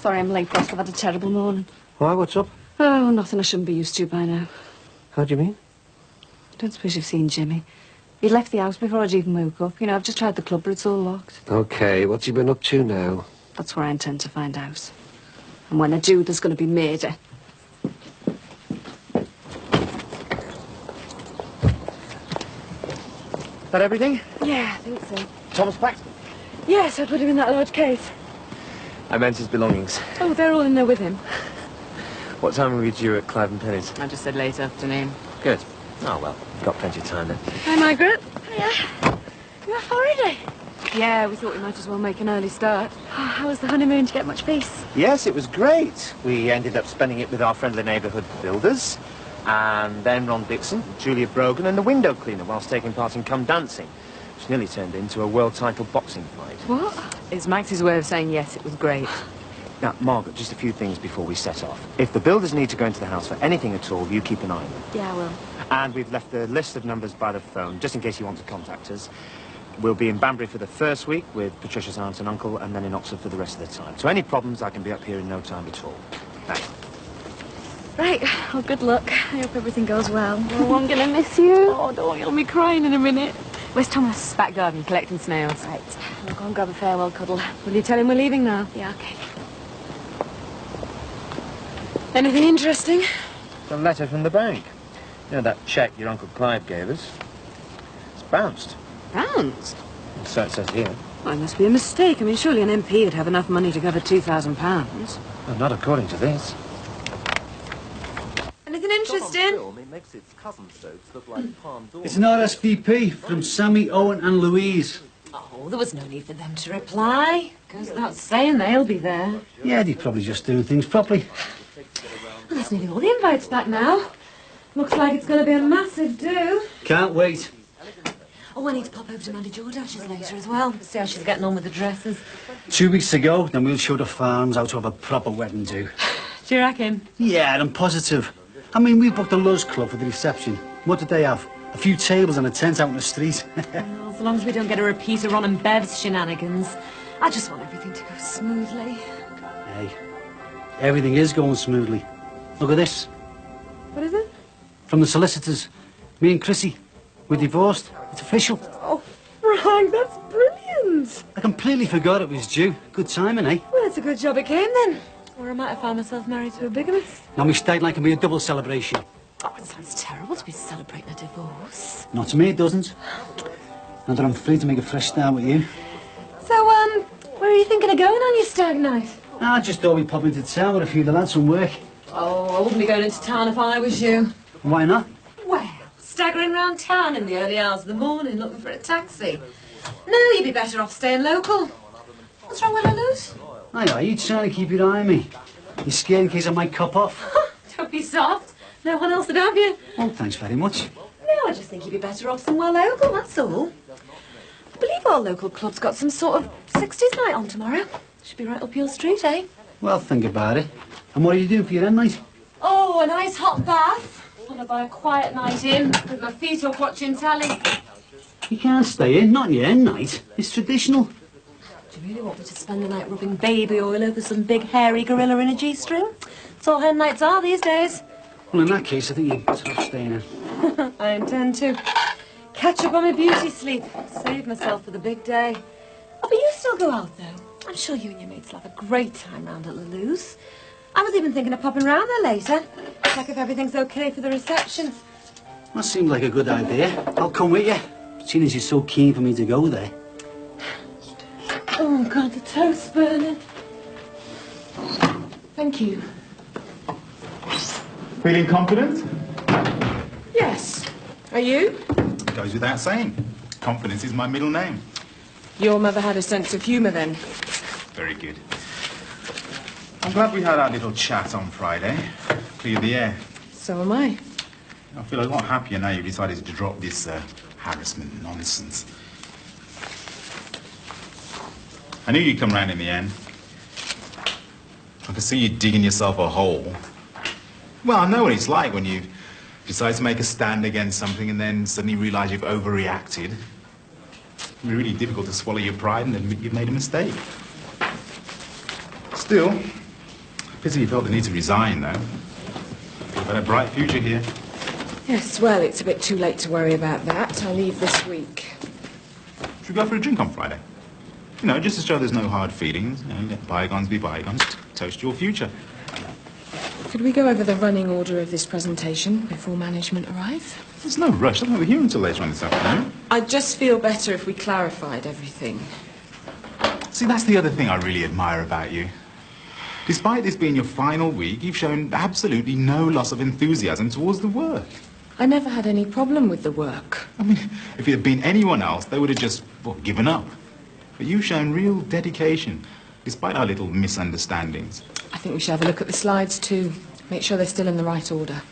sorry I'm late, boss. I've had a terrible morning. Why, what's up? Oh, nothing I shouldn't be used to by now. How do you mean? I don't suppose you've seen Jimmy. He left the house before I'd even woke up. You know, I've just tried the club, but it's all locked. OK, what's he been up to now? That's where I intend to find out. And when I do, there's going to be murder. Is that everything? Yeah, I think so. Thomas Paxton? Yes, I put him in that large case. I meant his belongings. Oh, they're all in there with him. What time are we due at Clive and Penny's? I just said late afternoon. Good. Oh, well, we've got plenty of time then. Hi, Margaret. Hiya. You off holiday? Yeah, we thought we might as well make an early start. How was the honeymoon? Did you get much peace? Yes, it was great. We ended up spending it with our friendly neighbourhood builders, and then Ron Dixon, Julia Brogan, and the window cleaner whilst taking part in Come Dancing, which nearly turned into a world title boxing fight. What? It's Max's way of saying yes, it was great. Now, Margaret, just a few things before we set off. If the builders need to go into the house for anything at all, you keep an eye on them. Yeah, I will. And we've left a list of numbers by the phone, just in case you want to contact us. We'll be in Banbury for the first week with Patricia's aunt and uncle, and then in Oxford for the rest of the time. So any problems, I can be up here in no time at all. Thanks. Right, well, good luck. I hope everything goes well. Oh, I'm gonna miss you. Oh, don't, you'll be crying in a minute. Where's Thomas? Back garden, collecting snails. Right, we'll go and grab a farewell cuddle. Will you tell him we're leaving now? Yeah, okay. Anything interesting? A letter from the bank. You know, that cheque your Uncle Clive gave us. It's bounced. Bounced? So it says here. Well, it must be a mistake. I mean, surely an MP would have enough money to cover £2,000. Well, not according to this. Anything interesting? It makes its cousin Stokes look like Palm Door. It's an RSVP from Sammy, Owen and Louise. Oh, there was no need for them to reply. Goes without saying they'll be there. Yeah, they're probably just doing things properly. Well, that's nearly all the invites back now. Looks like it's going to be a massive do. Can't wait. Oh, I need to pop over to Mandy Jordash's later as well. See how she's getting on with the dresses. 2 weeks to go, then we'll show the farms how to have a proper wedding do. Do you reckon? Yeah, I'm positive. I mean, we booked the Luz Club for the reception. What did they have? A few tables and a tent out in the street. Well, as long as we don't get a repeat of Ron and Bev's shenanigans. I just want everything to go smoothly. Hey, everything is going smoothly. Look at this. What is it? From the solicitors. Me and Chrissy, we're divorced. It's official. Oh, Frank, that's brilliant. I completely forgot it was due. Good timing, eh? Well, it's a good job it came then. Or I might have found myself married to a bigamist. Now, my state line can be a double celebration. Oh, it sounds terrible to be celebrating a divorce. Not to me, it doesn't. Now that I'm free to make a fresh start with you. So, where are you thinking of going on your stag night? I just thought we'd pop into town with a few of the lads from work. Oh, I wouldn't be going into town if I was you. Why not? Well, staggering round town in the early hours of the morning looking for a taxi. No, you'd be better off staying local. What's wrong with Luz? Aye, you trying to keep your eye on me? You scared in case I might cop off? Don't be soft. No one else would have you. Oh, thanks very much. No, I just think you'd be better off somewhere local, that's all. I believe our local club's got some sort of 60s night on tomorrow. Should be right up your street, eh? Well, think about it. And what are you doing for your end night? Oh, a nice hot bath. Followed by a quiet night in, with my feet up watching telly. You can't stay in, not your end night. It's traditional. Do you really want me to spend the night rubbing baby oil over some big hairy gorilla in a G-string? That's all hen nights are these days. Well, in that case, I think you're better off staying in. I intend to. Catch up on my beauty sleep. Save myself for the big day. Oh, but you still go out, though. I'm sure you and your mates will have a great time round at Lulu's. I was even thinking of popping round there later. Check if everything's okay for the reception. That seems like a good idea. I'll come with you, seeing as you're so keen for me to go there. Oh, God, the toast's burning. Thank you. Feeling confident? Yes. Are you? Goes without saying. Confidence is my middle name. Your mother had a sense of humour, then. Very good. I'm glad we had our little chat on Friday. Cleared the air. So am I. I feel a lot happier now you've decided to drop this harassment nonsense. I knew you'd come round in the end. I could see you digging yourself a hole. Well, I know what it's like when you decide to make a stand against something and then suddenly realise you've overreacted. It's really difficult to swallow your pride and admit you've made a mistake. Still, Pity you felt the need to resign, though. You've had a bright future here. Yes, well, it's a bit too late to worry about that. I leave this week. Should we go for a drink on Friday? You know, just to show there's no hard feelings. You know, let bygones be bygones. Toast your future. Could we go over the running order of this presentation before management arrive? There's no rush. I'm not here until later on this afternoon. I'd just feel better if we clarified everything. See, that's the other thing I really admire about you. Despite this being your final week, you've shown absolutely no loss of enthusiasm towards the work. I never had any problem with the work. I mean, if it had been anyone else, they would have just, well, given up. But you've shown real dedication, despite our little misunderstandings. I think we should have a look at the slides too. Make sure they're still in the right order.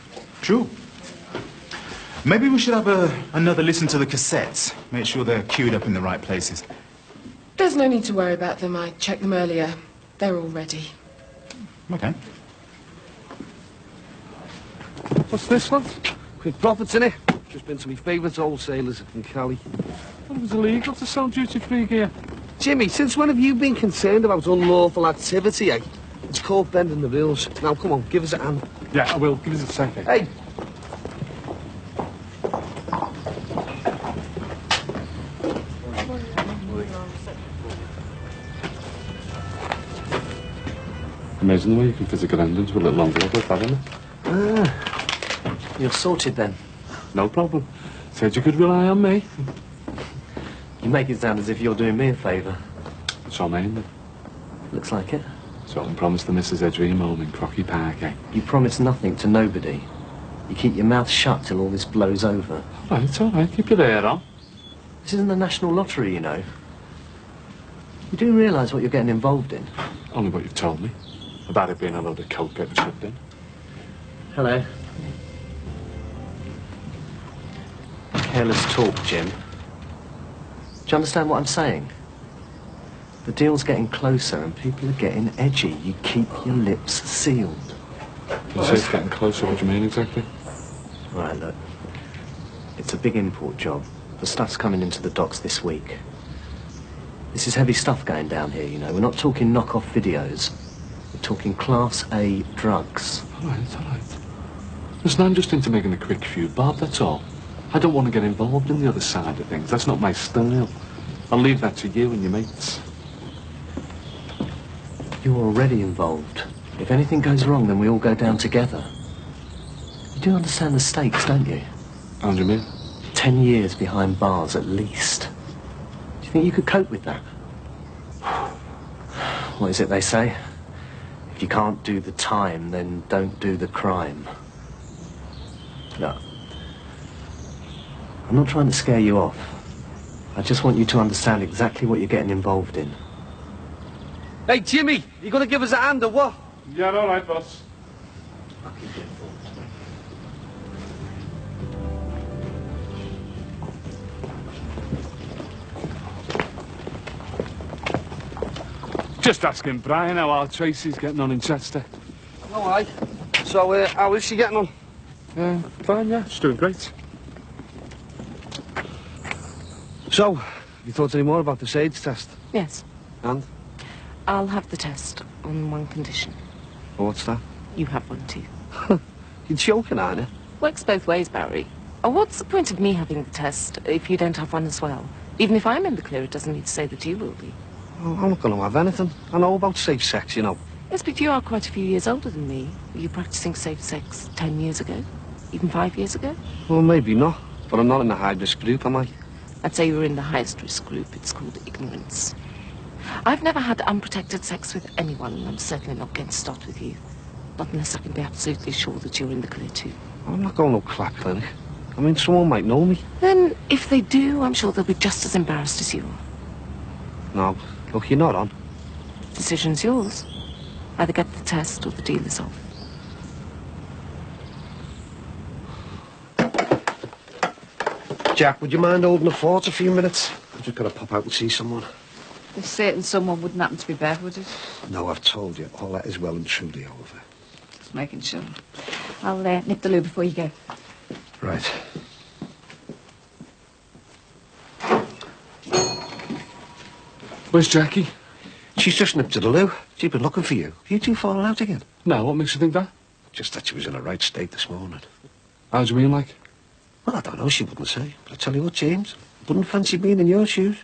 True. Maybe we should have another listen to the cassettes. Make sure they're queued up in the right places. There's no need to worry about them. I checked them earlier. They're all ready. Okay. What's this one? Quick profits in it. Just been to my favourite wholesalers in Cali. Well, it was illegal to sell duty-free gear. Jimmy, since when have you been concerned about unlawful activity, eh? It's called bending the rules. Now, come on, give us a hand. Yeah, I will. Give us a second. Hey! Amazing the way you can fit a grand into a little envelope like that, isn't it? Ah, you're sorted then. No problem. Said you could rely on me. You make it sound as if you're doing me a favour. What's your name, then? Looks like it. So I can promise the Mrs. Edrine home in Crocky Park, eh? You promise nothing to nobody. You keep your mouth shut till all this blows over. All right. Keep your hair on. This isn't the National Lottery, you know. You do realise what you're getting involved in? Only what you've told me. About it being a load of coke getting slipped in. Hello. Careless talk, Jim. Do you understand what I'm saying? The deal's getting closer and people are getting edgy. You keep your lips sealed. You say it's getting closer. What do you mean exactly? Right, look. It's a big import job. The stuff's coming into the docks this week. This is heavy stuff going down here, you know. We're not talking knock-off videos. We're talking Class A drugs. All right. Listen, I'm just into making a quick feud, Bob, that's all. I don't want to get involved in the other side of things. That's not my style. I'll leave that to you and your mates. You're already involved. If anything goes wrong, then we all go down together. You do understand the stakes, don't you? How do you mean? 10 years behind bars, at least. Do you think you could cope with that? What is it they say? If you can't do the time, then don't do the crime. Look, I'm not trying to scare you off. I just want you to understand exactly what you're getting involved in. Hey, Jimmy, you gonna give us a hand or what? Yeah, all right, boss. Just asking Brian how our Tracy's getting on in Chester. All right. So, how is she getting on? Fine, yeah. She's doing great. So, you thought any more about the SAIDS test? Yes. And? I'll have the test on one condition. Well, what's that? You have one too. You're joking, aren't you? Works both ways, Barry. What's the point of me having the test if you don't have one as well? Even if I'm in the clear, it doesn't need to say that you will be. Well, I'm not going to have anything. I know about safe sex, you know. Yes, but you are quite a few years older than me. Were you practicing safe sex 10 years ago? Even 5 years ago? Well, maybe not. But I'm not in the high-risk group, am I? I'd say you're in the highest risk group. It's called ignorance. I've never had unprotected sex with anyone, and I'm certainly not going to start with you. Not unless I can be absolutely sure that you're in the clear too. I'm not going to no clap clinic. I mean, someone might know me. Then, if they do, I'm sure they'll be just as embarrassed as you are. No, look, you're not on. Decision's yours. Either get the test or the deal is off. Jack, would you mind holding the fort a few minutes? I've just got to pop out and see someone. If certain someone wouldn't happen to be barefooted. No, I've told you. All that is well and truly over. Just making sure. I'll nip the loo before you go. Right. Where's Jackie? She's just nipped to the loo. She's been looking for you. Have you two fallen out again? No, what makes you think that? Just that she was in a right state this morning. How do you mean, like? Well, I don't know, she wouldn't say. But I tell you what, James, wouldn't fancy being in your shoes.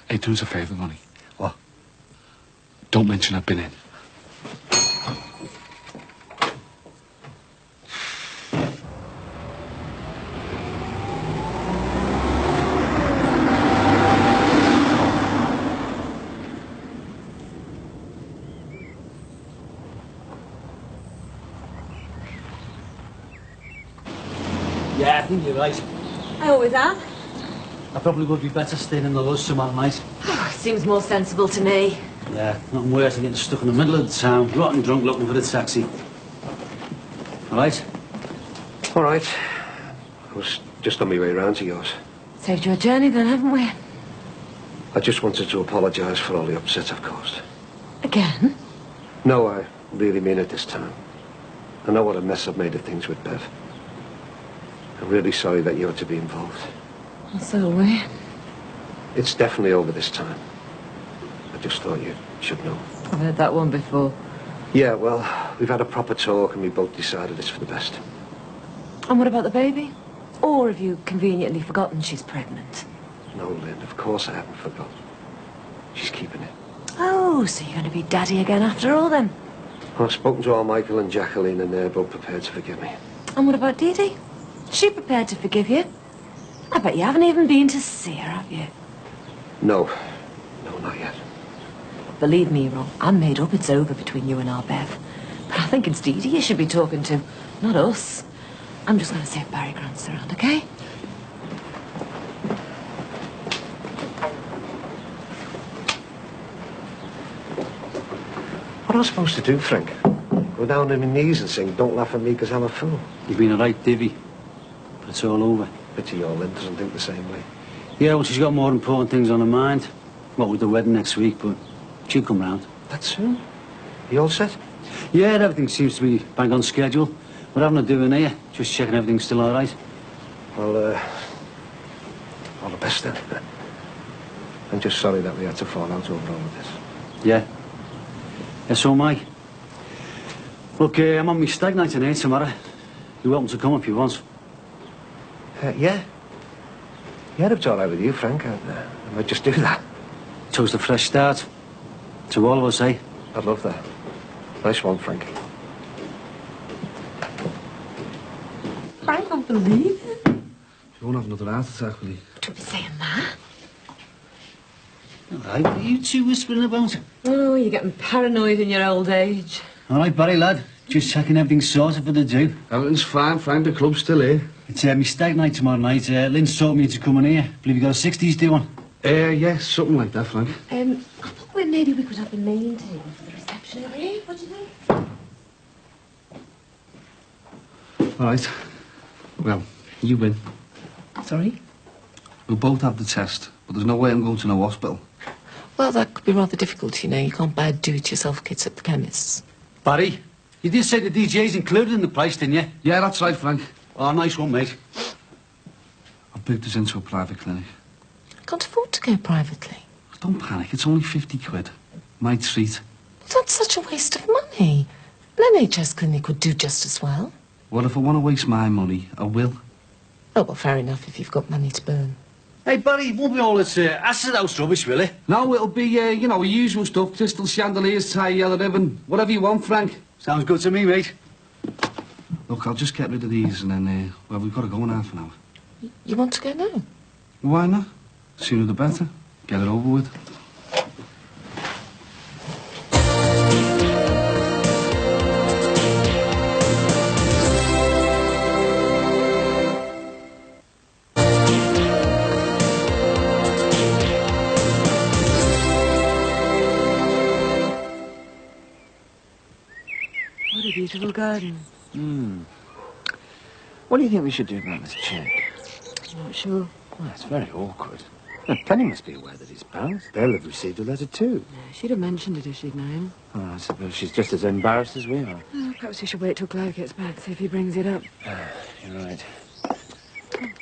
Hey, do us a favour, Ronnie. What? Don't mention I've been in. Yeah, I think you're right. I always am. I probably would be better staying in the lodge tomorrow night. Seems more sensible to me. Yeah, nothing worse than getting stuck in the middle of the town, rotten drunk looking for the taxi. All right? All right. I was just on my way round to yours. Saved you a journey then, haven't we? I just wanted to apologise for all the upset I've caused. Again? No, I really mean it this time. I know what a mess I've made of things with Bev. I'm really sorry that you had to be involved. Well, so are we. It's definitely over this time. I just thought you should know. I've heard that one before. Yeah, well, we've had a proper talk and we both decided it's for the best. And what about the baby? Or have you conveniently forgotten she's pregnant? No, Lynn, of course I haven't forgotten. She's keeping it. Oh, so you're going to be daddy again after all then? I've spoken to all Michael and Jacqueline and they're both prepared to forgive me. And what about Dee Dee? Is she prepared to forgive you? I bet you haven't even been to see her, have you? No. No, not yet. Believe me, Ron, I'm made up it's over between you and our Bev. But I think it's Dee Dee you should be talking to, not us. I'm just going to see if Barry Grant's around, okay? What am I supposed to do, Frank? Go down on my knees and sing, "Don't laugh at me because I'm a fool"? You've been a right divvy, but it's all over. Pity your Lynn doesn't think the same way. Yeah, well, she's got more important things on her mind. What with the wedding next week, but she'll come round. That soon? You all set? Yeah, everything seems to be bang on schedule. We're having a doing here, just checking everything's still all right. Well, all the best then. I'm just sorry that we had to fall out over all of this. Yeah. Yeah, so am I. Look, I'm on my stag night tonight tomorrow. You're welcome to come if you want. Yeah. Yeah, if it's all right with you, Frank, I might just do that. Toast a fresh start. To all of us, eh? I'd love that. Nice one, Frank. I can't believe it. You won't have another heart attack, will you? Don't be saying that. All right, what are you two whispering about? Oh, you're getting paranoid in your old age. All right, Barry, lad. Just checking everything's sorted for the do. Everything's fine, Frank. The club's still here. It's my stag night tomorrow night. Lynn's taught me to come in here. Believe you got a 60s do one? Yeah, something like that, Frank. I thought maybe we could have the main table for the reception, eh? What do you think? All right. Well, you win. Sorry? We'll both have the test, but there's no way I'm going to no hospital. Well, that could be rather difficult, you know. You can't buy do-it-yourself kits at the chemists. Barry, you did say the DJ's included in the price, didn't you? Yeah, that's right, Frank. Oh, nice one, mate. I've booked us into a private clinic. I can't afford to go privately. Don't panic, it's only 50 quid. My treat. That's such a waste of money. An NHS clinic would do just as well. Well, if I want to waste my money, I will. Oh, well, fair enough if you've got money to burn. Hey, Barry, it won't be all this acid house rubbish, will it? No, it'll be, you know, usual stuff. Crystal chandeliers, tie yellow ribbon, whatever you want, Frank. Sounds good to me, mate. Look, I'll just get rid of these and then, well, we've got to go in half an hour. You want to go now? Why not? Sooner the better. Get it over with. What a beautiful garden. What do you think we should do about this check? I'm not sure. Well, it's very awkward. Now, Penny must be aware that he's bounced. They'll have received a letter too. She'd have mentioned it if she'd known. Oh, I suppose she's just as embarrassed as we are. Oh, perhaps we should wait till Clive gets back, see if he brings it up. You're right.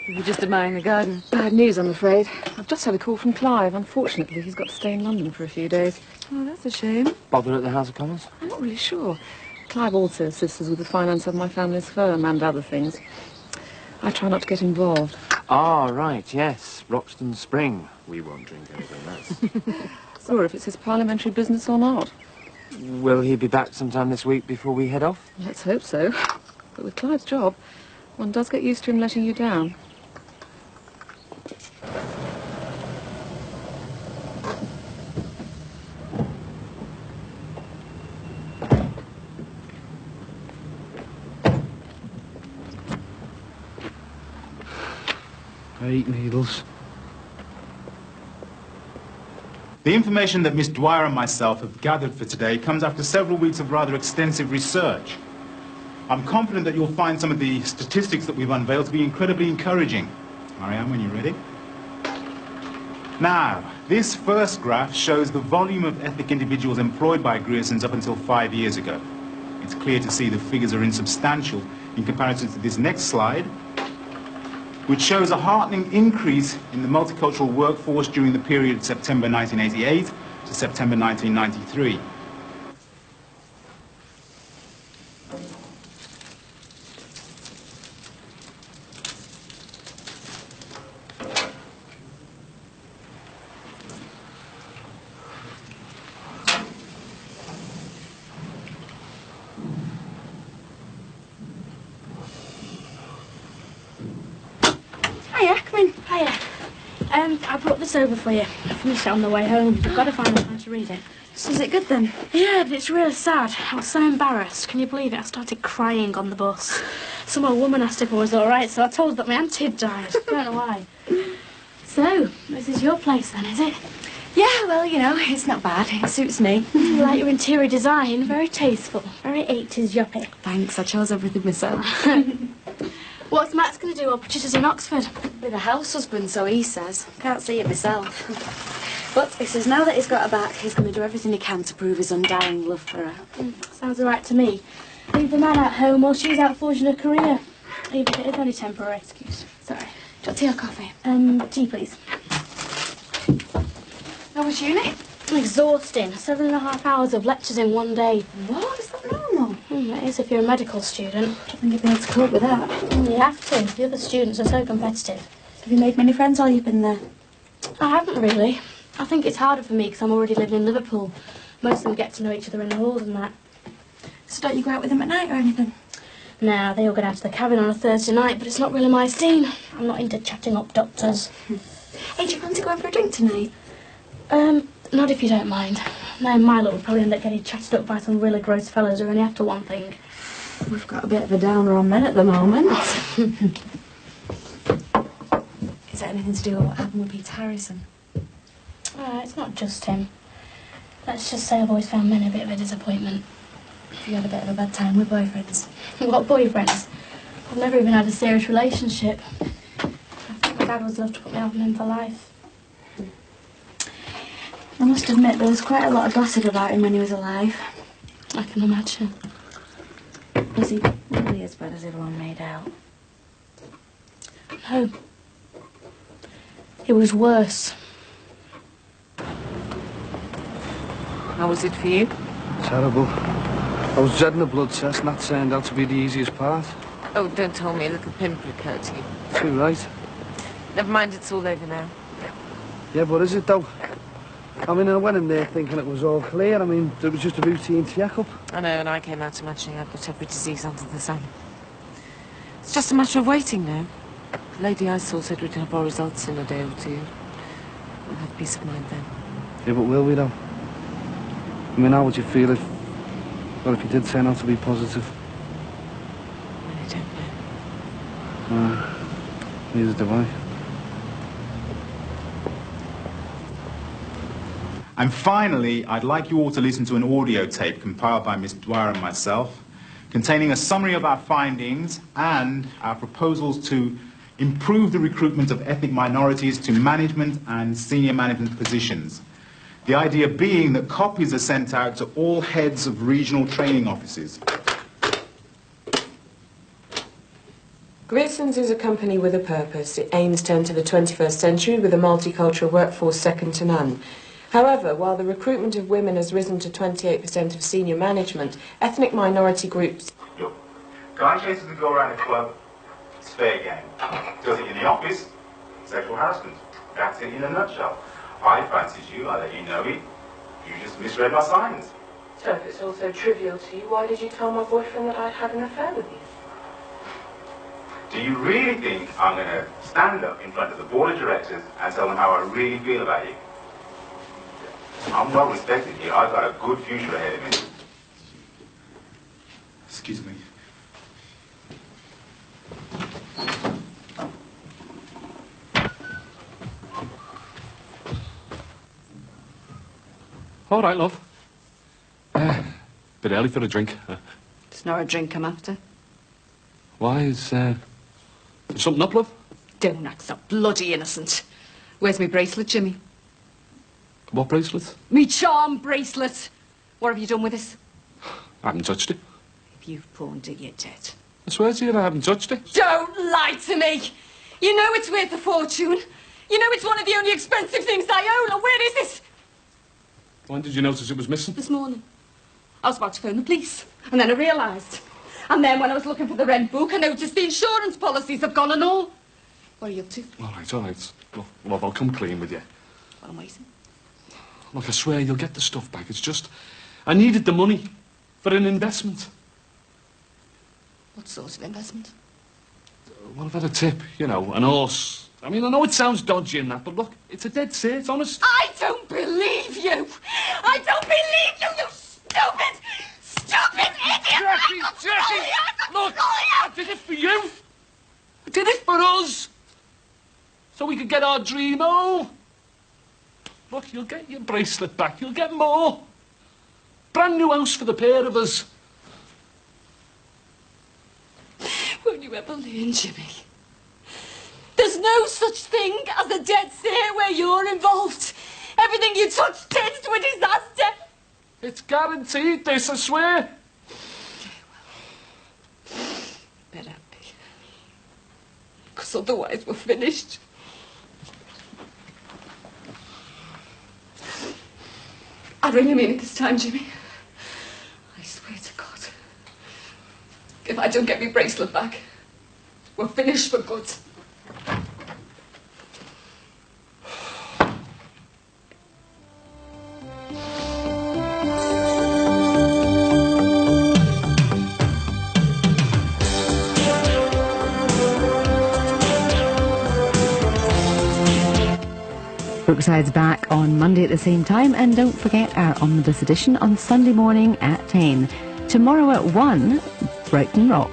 We're just admiring the garden. Bad news, I'm afraid. I've just had a call from Clive. Unfortunately, he's got to stay in London for a few days. Oh, that's a shame. Bother at the House of Commons? I'm not really sure. Clive also assists us with the finance of my family's firm and other things. I try not to get involved. Ah, right, yes. Roxton Spring. We won't drink anything that's... Or if it's his parliamentary business or not. Will he be back sometime this week before we head off? Let's hope so. But with Clive's job, one does get used to him letting you down. I eat needles. The information that Miss Dwyer and myself have gathered for today comes after several weeks of rather extensive research. I'm confident that you'll find some of the statistics that we've unveiled to be incredibly encouraging. Marianne, when you're ready. Now, this first graph shows the volume of ethnic individuals employed by Grierson's up until 5 years ago. It's clear to see the figures are insubstantial in comparison to this next slide, which shows a heartening increase in the multicultural workforce during the period September 1988 to September 1993. Hiya, come in. Hiya. I brought this over for you. I finished it on the way home. I've got to find the time to read it. So is it good then? Yeah, but it's really sad. I was so embarrassed. Can you believe it? I started crying on the bus. Some old woman asked if I was all right, so I told her that my auntie had died. I don't know why. So, this is your place then, is it? Yeah, well, you know, it's not bad. It suits me. You like your interior design. Very tasteful. Very 80s yuppie. Thanks, I chose everything myself. What's Matt's going to do? I'll put it in Oxford. With a house husband, so he says. Can't see it myself. But he says now that he's got her back, he's going to do everything he can to prove his undying love for her. Sounds all right to me. Leave the man at home while she's out forging her career. Even if it is only temporary, excuse. Sorry. Do you want tea or coffee? Tea, please. How was uni? Exhausting. 7.5 hours of lectures in one day. What? Is that normal? It is if you're a medical student. I don't think you'd be able to cope with that. You have to. The other students are so competitive. Have you made many friends while you've been there? I haven't really. I think it's harder for me because I'm already living in Liverpool. Most of them get to know each other in the halls and that. So don't you go out with them at night or anything? Nah, they all go down to the cabin on a Thursday night, but it's not really my scene. I'm not into chatting up doctors. Hey, do you fancy going for a drink tonight? Not if you don't mind. No, Milo would probably end up getting chatted up by some really gross fellows who only after one thing. We've got a bit of a downer on men at the moment. Is that anything to do with what happened with Peter Harrison? It's not just him. Let's just say I've always found men a bit of a disappointment. You had a bit of a bad time with boyfriends? What boyfriends? I've never even had a serious relationship. I think my dad would love to put me off on him for life. I must admit there was quite a lot of gossip about him when he was alive. I can imagine. Was he really as bad as everyone made out? No. It was worse. How was it for you? Terrible. I was dreading the blood test, and that turned out to be the easiest part. Oh, don't tell me a little pimple occurred to you. Too right. Never mind, it's all over now. Yeah, but is it though? I mean, I went in there thinking it was all clear. I mean, it was just a routine check-up. I know, and I came out imagining I'd got every disease under the sun. It's just a matter of waiting now. The lady I saw said we'd have our results in a day or two. We'll have peace of mind then. Yeah, but will we though? I mean, how would you feel if... well, if you did turn out to be positive? I don't know. Neither do I. And finally, I'd like you all to listen to an audio tape compiled by Miss Dwyer and myself, containing a summary of our findings and our proposals to improve the recruitment of ethnic minorities to management and senior management positions. The idea being that copies are sent out to all heads of regional training offices. Gritson's is a company with a purpose. It aims to enter the 21st century with a multicultural workforce second to none. However, while the recruitment of women has risen to 28% of senior management, ethnic minority groups... Look, guy chases the girl around the club, it's fair game. Does it in the office, sexual harassment. That's it in a nutshell. I fancied you, I let you know it. You just misread my signs. So if it's all so trivial to you, why did you tell my boyfriend that I'd had an affair with you? Do you really think I'm going to stand up in front of the board of directors and tell them how I really feel about you? I'm well respected here. I've got a good future ahead of me. Excuse me. All right, love. Bit early for a drink. It's not a drink I'm after. Why is something up, love? Don't act so bloody innocent. Where's my bracelet, Jimmy? What bracelet? Me charm bracelet. What have you done with this? I haven't touched it. If you've pawned it, you're dead. I swear to you, I haven't touched it. Don't lie to me! You know it's worth a fortune. You know it's one of the only expensive things I own. Now, where is it? When did you notice it was missing? This morning. I was about to phone the police, and then I realised. And then when I was looking for the rent book, I noticed the insurance policies have gone and all. What are you up to? All right, all right. Look, love, I'll come clean with you. Well, I'm waiting. Look, I swear you'll get the stuff back. It's just, I needed the money for an investment. What sort of investment? Well, I've had a tip, you know, an horse. I mean, I know it sounds dodgy and that, but look, it's a dead set, it's honest. I don't believe you! I don't believe you, you stupid, stupid idiot! Jackie! Look, I did it for you. I did it for us. So we could get our dream home. Look, you'll get your bracelet back. You'll get more. Brand new house for the pair of us. Won't you ever learn, Jimmy? There's no such thing as a dead set where you're involved. Everything you touch tends to a disaster. It's guaranteed, this, I swear. Better be. Because otherwise we're finished. I really mean it this time, Jimmy. I swear to God. If I don't get my bracelet back, we're finished for good. Brookside's back on Monday at the same time, and don't forget our omnibus edition on Sunday morning at 10. Tomorrow at 1, Brighton Rock.